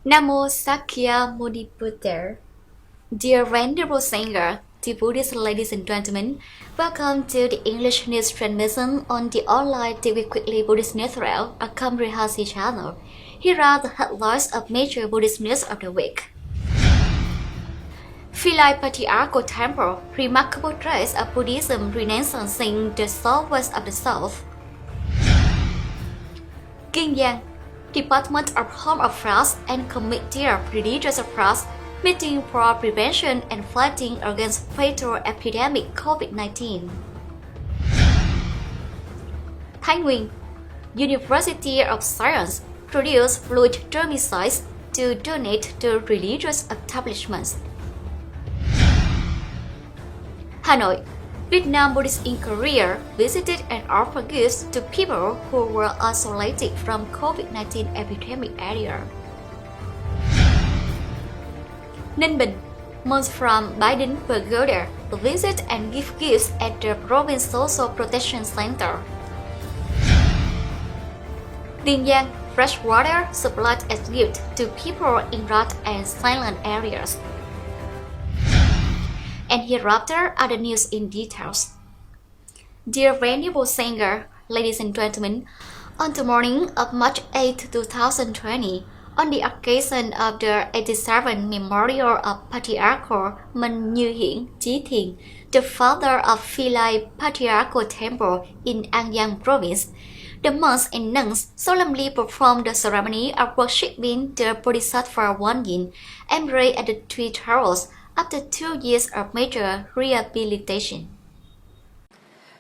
Namo Sakya Muni Buddha. Dear Venerable Singer, dear Buddhist ladies and gentlemen, welcome to the English news transmission on the online TV Quickly Buddhist News Thread, a comprehensive channel. Here are the headlines of major Buddhist news of the week. Philae Patriarchal Temple, remarkable trace of Buddhism Renaissance in the southwest of the south. Kinyang, Department of Home Affairs and Committee of Religious Affairs meeting for prevention and fighting against fatal epidemic COVID-19. Thái Nguyên, University of Science produce fluid germicides to donate to religious establishments. Hanoi, Vietnam Buddhists in Korea visited and offered gifts to people who were isolated from COVID-19 epidemic area. Ninh Bình, monks from Biden Pagoda visit and give gifts at the Province Social Protection Center. Tiền Giang, fresh water supplied as gift to people in drought and silent areas. And hereafter are the news in details. Dear Venerable Singer, ladies and gentlemen, on the morning of March 8, 2020, on the occasion of the 87th memorial of Patriarchal Minh Như Hiển Chí Thiền, the founder of Philae Patriarchal Temple in An Giang Province, the monks and nuns solemnly performed the ceremony of worshipping the Bodhisattva Wan Yin, embraced at the Three Towers, after 2 years of major rehabilitation.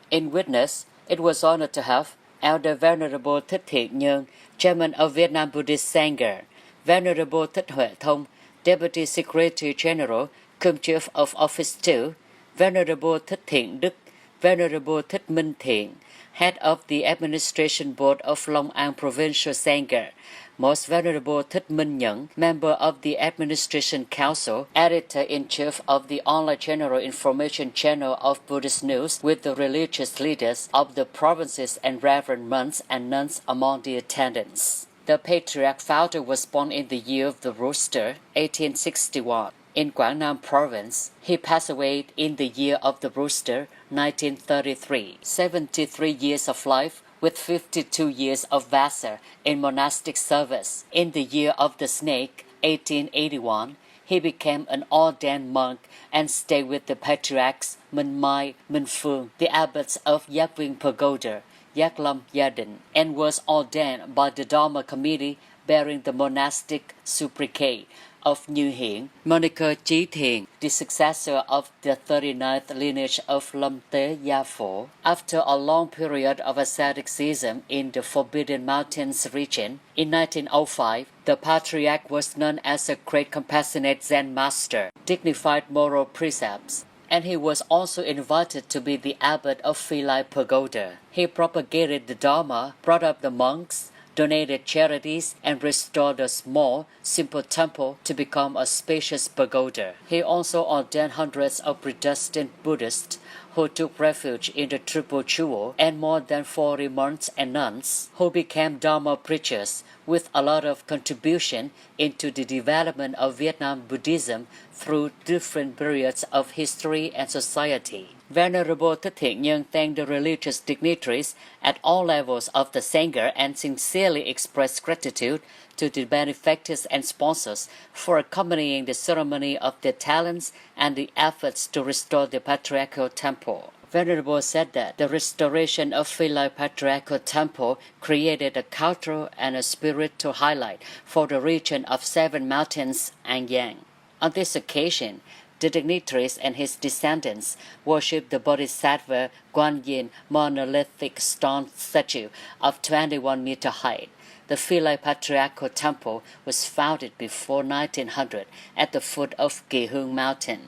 In witness, it was honored to have Elder Venerable Thích Thiện Nhơn, Chairman of Vietnam Buddhist Sangha, Venerable Thích Huệ Thông, Deputy Secretary General, cum Chief of Office 2, Venerable Thích Thiện Đức, Venerable Thích Minh Thiện, Head of the Administration Board of Long An Provincial Sangha, Most Venerable Thích Minh Nhẫn, Member of the Administration Council, Editor-in-Chief of the Online General Information Channel of Buddhist News, with the religious leaders of the provinces and reverend monks and nuns among the attendants. The Patriarch founder was born in the year of the rooster, 1861, in Quảng Nam Province. He passed away in the year of the rooster, 1933. 73 years of life, with 52 years of Vasa in monastic service. In the year of the snake, 1881, he became an ordained monk and stayed with the patriarchs Minh Mai, Minh Phương, the abbots of Yak Vinh Pagoda, Yak Lam Yadin, and was ordained by the Dharma committee bearing the monastic sobriquet of Như Hiển, moniker Chí Thiền, the successor of the 39th lineage of Lâm Tế Gia Phổ. After a long period of asceticism in the Forbidden Mountains region, in 1905, the Patriarch was known as a great compassionate Zen master, dignified moral precepts, and he was also invited to be the abbot of Philae Pagoda. He propagated the Dharma, brought up the monks, donated charities, and restored the small, simple temple to become a spacious pagoda. He also ordained hundreds of predestined Buddhists who took refuge in the Triple Jewel, and more than 40 monks and nuns who became Dharma preachers, with a lot of contribution into the development of Vietnam Buddhism through different periods of history and society. Venerable Thích Thiện Nhơn thanked the religious dignitaries at all levels of the Sangha and sincerely expressed gratitude to the benefactors and sponsors for accompanying the ceremony of their talents and the efforts to restore the Patriarchal Temple. Venerable said that the restoration of Philae Patriarchal Temple created a cultural and a spiritual highlight for the region of Seven Mountains and Yang. On this occasion, the dignitaries and his descendants worshipped the Bodhisattva Guan Yin monolithic stone statue of 21-meter height. The Philae Patriarchal Temple was founded before 1900 at the foot of Kỳ Hương Mountain.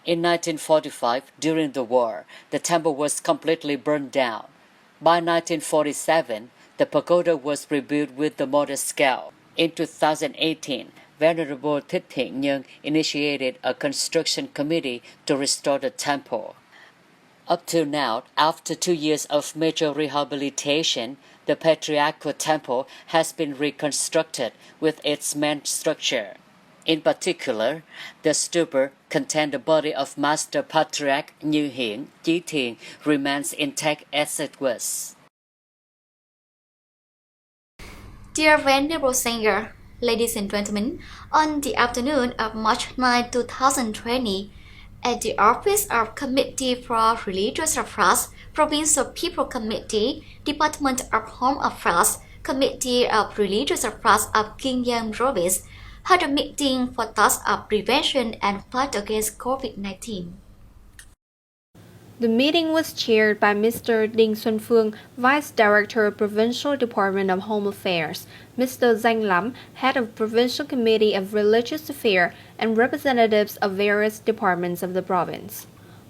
In 1945, during the war, the temple was completely burned down. By 1947, the pagoda was rebuilt with the modest scale. In 2018, Venerable Thích Thiện Nhơn initiated a construction committee to restore the temple. Up till now, after 2 years of major rehabilitation, The patriarchal temple has been reconstructed with its main structure. In particular, the stupa containing the body of Master Patriarch Như Hiển Chí Thiền remains intact as it was. Dear Venerable Singer, ladies and gentlemen, on the afternoon of March 9, 2020, at the office of Committee for Religious Affairs, Provincial People Committee, Department of Home Affairs, Committee of Religious Affairs of Kiên Giang Province, had a meeting for tasks of prevention and fight against COVID-19. The meeting was chaired by Mr. Đinh Xuân Phương, Vice Director of Provincial Department of Home Affairs, Mr. Danh Lắm, Head of Provincial Committee of Religious Affairs, and representatives of various departments of the province.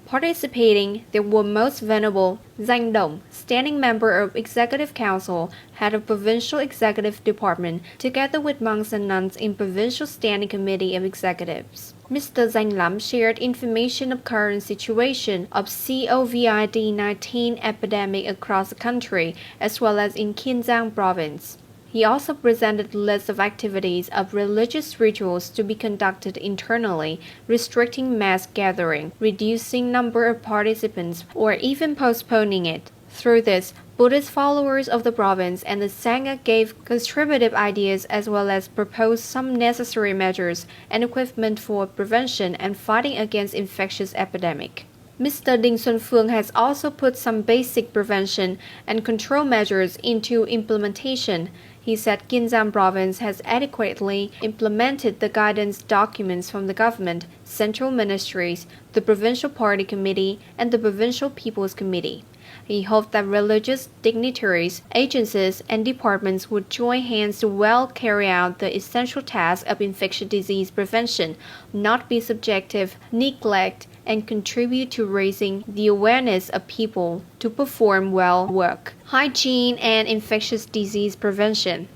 Participating, there were Most Venerable Danh Dong, Standing Member of Executive Council, Head of Provincial Executive Department, together with monks and nuns in Provincial Standing Committee of Executives. Mr. Danh Lắm shared information of current situation of COVID-19 epidemic across the country, as well as in Kiên Giang Province. He also presented lists of activities of religious rituals to be conducted internally, restricting mass gathering, reducing number of participants, or even postponing it. Through this, Buddhist followers of the province and the Sangha gave contributive ideas as well as proposed some necessary measures and equipment for prevention and fighting against infectious epidemic. Mr. Đinh Xuân Phương has also put some basic prevention and control measures into implementation. He said Kiên Giang Province has adequately implemented the guidance documents from the government, central ministries, the Provincial Party Committee, and the Provincial People's Committee. He hoped that religious dignitaries, agencies, and departments would join hands to well carry out the essential task of infectious disease prevention, not be subjective, neglect, and contribute to raising the awareness of people to perform well work, hygiene, and infectious disease prevention.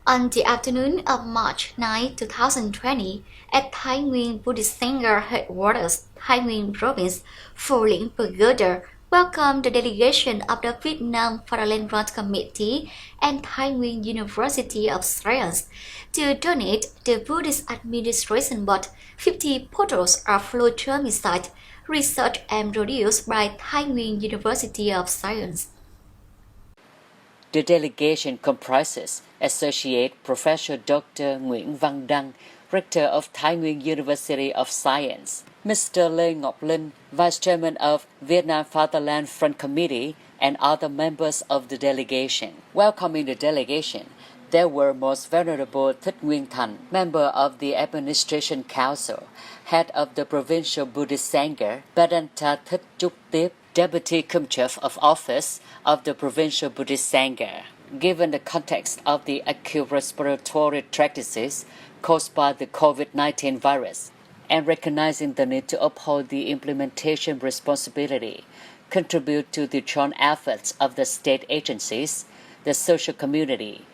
On the afternoon of March 9, 2020, at Thái Nguyên Buddhist Sangha headquarters, Thái Nguyên Province, Phu Lĩnh Pagoda welcomed the delegation of the Vietnam Fatherland Grant Committee and Thái Nguyên University of Science to donate the Buddhist Administration Board 50 bottles of flutamicide researched and produced by Thái Nguyên University of Science. The delegation comprises Associate Professor Dr. Nguyễn Văn Đăng, Rector of Thái Nguyên University of Science, Mr. Lê Ngọc Linh, Vice Chairman of Vietnam Fatherland Front Committee, and other members of the delegation. Welcoming the delegation, there were Most Venerable Thích Nguyên Thành, Member of the Administration Council, Head of the Provincial Buddhist Sangha, Bhadanta Thích Trúc Tiếp, Deputy Comchief of Office of the Provincial Buddhist Sangha. Given the context of the acute respiratory tract disease caused by the COVID-19 virus, and recognizing the need to uphold the implementation responsibility, contribute to the joint efforts of the state agencies, the social community,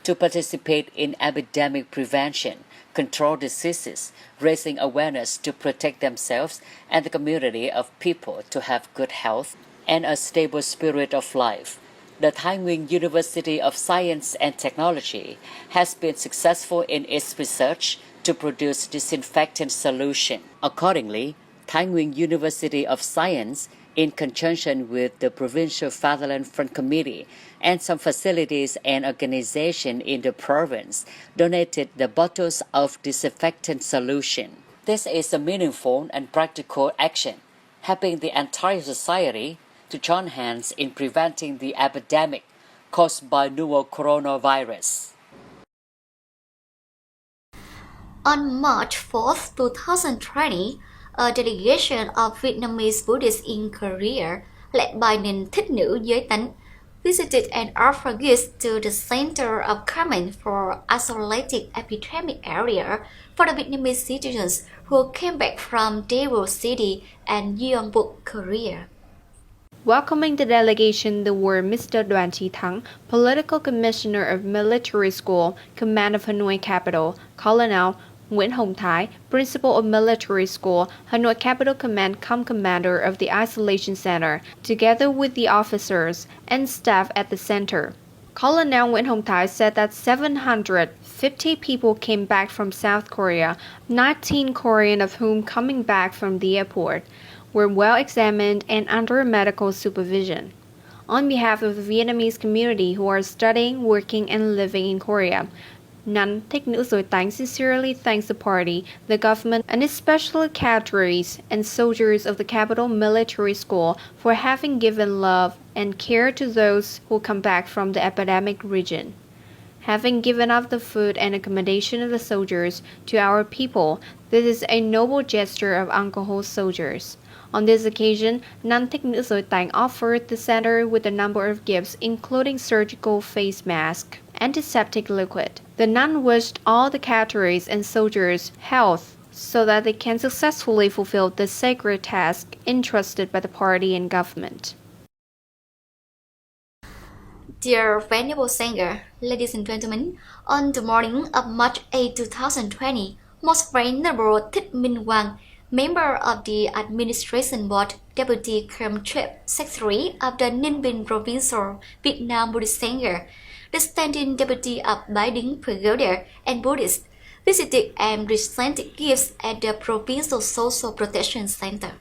to participate in epidemic prevention, control diseases, raising awareness to protect themselves and the community of people to have good health and a stable spirit of life. The Thái Nguyên University of Science and Technology has been successful in its research to produce disinfectant solution. Accordingly, Thái Nguyên University of Science, in conjunction with the Provincial Fatherland Front Committee and some facilities and organizations in the province, donated the bottles of disinfectant solution. This is a meaningful and practical action, helping the entire society to join hands in preventing the epidemic caused by novel coronavirus. On March 4, 2020, a delegation of Vietnamese Buddhists in Korea, led by Ninh Thích Nữ Giới Tánh, visited and offered gifts to the Center of Command for Isolated Epidemic Area for the Vietnamese citizens who came back from Daewoo City and Gyeongbuk, Korea. Welcoming the delegation, there were Mr. Đoàn Chí Thắng, Political Commissioner of Military School, Command of Hanoi Capital, Colonel Nguyễn Hồng Thái, principal of military school, Hanoi Capital Command commander of the isolation center, together with the officers and staff at the center. Colonel Nguyễn Hồng Thái said that 750 people came back from South Korea, 19 Korean of whom coming back from the airport, were well examined and under medical supervision. On behalf of the Vietnamese community who are studying, working, and living in Korea, Nắn Thích Nữ Dối Tánh sincerely thanks the party, the government, and especially cadres and soldiers of the Capital Military School for having given love and care to those who come back from the epidemic region. Having given up the food and accommodation of the soldiers to our people, this is a noble gesture of Uncle soldiers. On this occasion, Nắn Thích Nữ Dối Tánh offered the center with a number of gifts including surgical face mask, antiseptic liquid. The nun wished all the cadres and soldiers health so that they can successfully fulfill the sacred task entrusted by the party and government. Dear venerable singer, ladies and gentlemen, on the morning of March 8, 2020, Most Venerable Thích Minh Quang, member of the Administration Board, Deputy Camp Trip Secretary of the Ninh Bình Provincial Vietnam Buddhist Center, the standing deputy of Bái Đính Pagoda and Buddhist, visited and presented gifts at the Provincial Social Protection Center.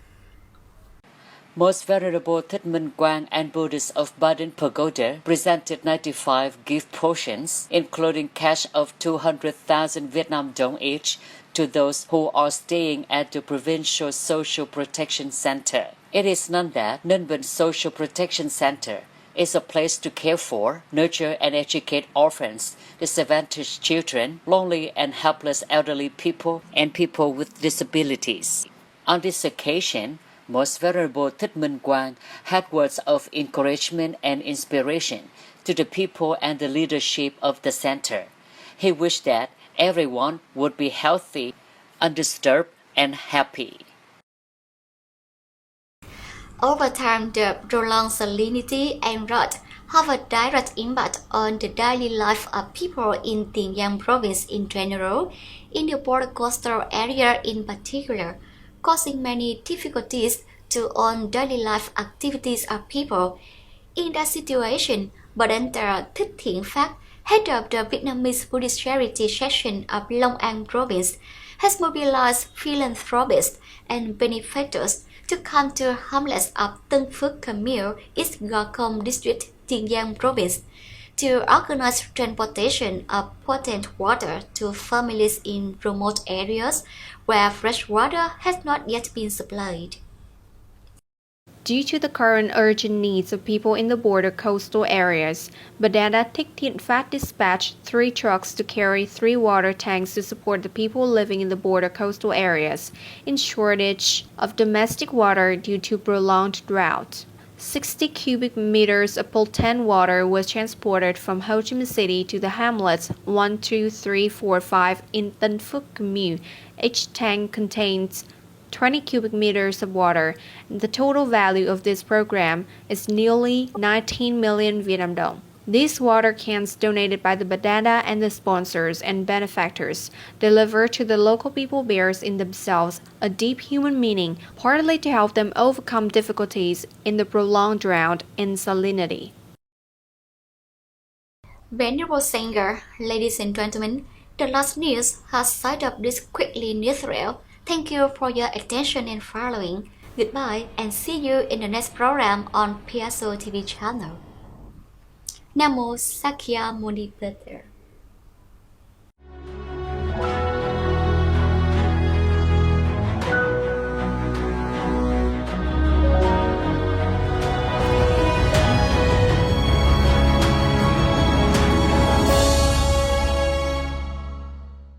Most Venerable Thích Minh Quang and Buddhists of Bái Đính Pagoda presented 95 gift portions, including cash of 200,000 Vietnam dong each, to those who are staying at the Provincial Social Protection Center. It is known that Ninh Bình Social Protection Center is a place to care for, nurture and educate orphans, disadvantaged children, lonely and helpless elderly people, and people with disabilities. On this occasion, Most Venerable Thích Minh Quang had words of encouragement and inspiration to the people and the leadership of the center. He wished that everyone would be healthy, undisturbed, and happy. Over time, the prolonged salinity and drought have a direct impact on the daily life of people in Tiền Giang province in general, in the border coastal area in particular, causing many difficulties to all daily life activities of people. In that situation, Btp Thích Thiện Phát, head of the Vietnamese Buddhist Charity section of Long An province, has mobilized philanthropists and benefactors to come to hamlets of Tân Phước Commune, East Gò Công District, Tiền Giang province, to organize transportation of potent water to families in remote areas where fresh water has not yet been supplied. Due to the current urgent needs of people in the border coastal areas, Btp Thích Thiện Phát dispatched 3 trucks to carry 3 water tanks to support the people living in the border coastal areas in shortage of domestic water due to prolonged drought. 60 cubic meters of potent water was transported from Ho Chi Minh City to the hamlets 1, 2, 3, 4, 5 in Tân Phước Commune. Each tank contains 20 cubic meters of water. The total value of this program is nearly 19 million Vietnam dong. These water cans donated by the Btp and the sponsors and benefactors deliver to the local people bears in themselves a deep human meaning, partly to help them overcome difficulties in the prolonged drought and salinity. Venerable singer, ladies and gentlemen, the last news has set up this quickly newsreel. Thank you for your attention and following. Goodbye and see you in the next program on PSO TV channel. Namo Sakya Muni Buddha.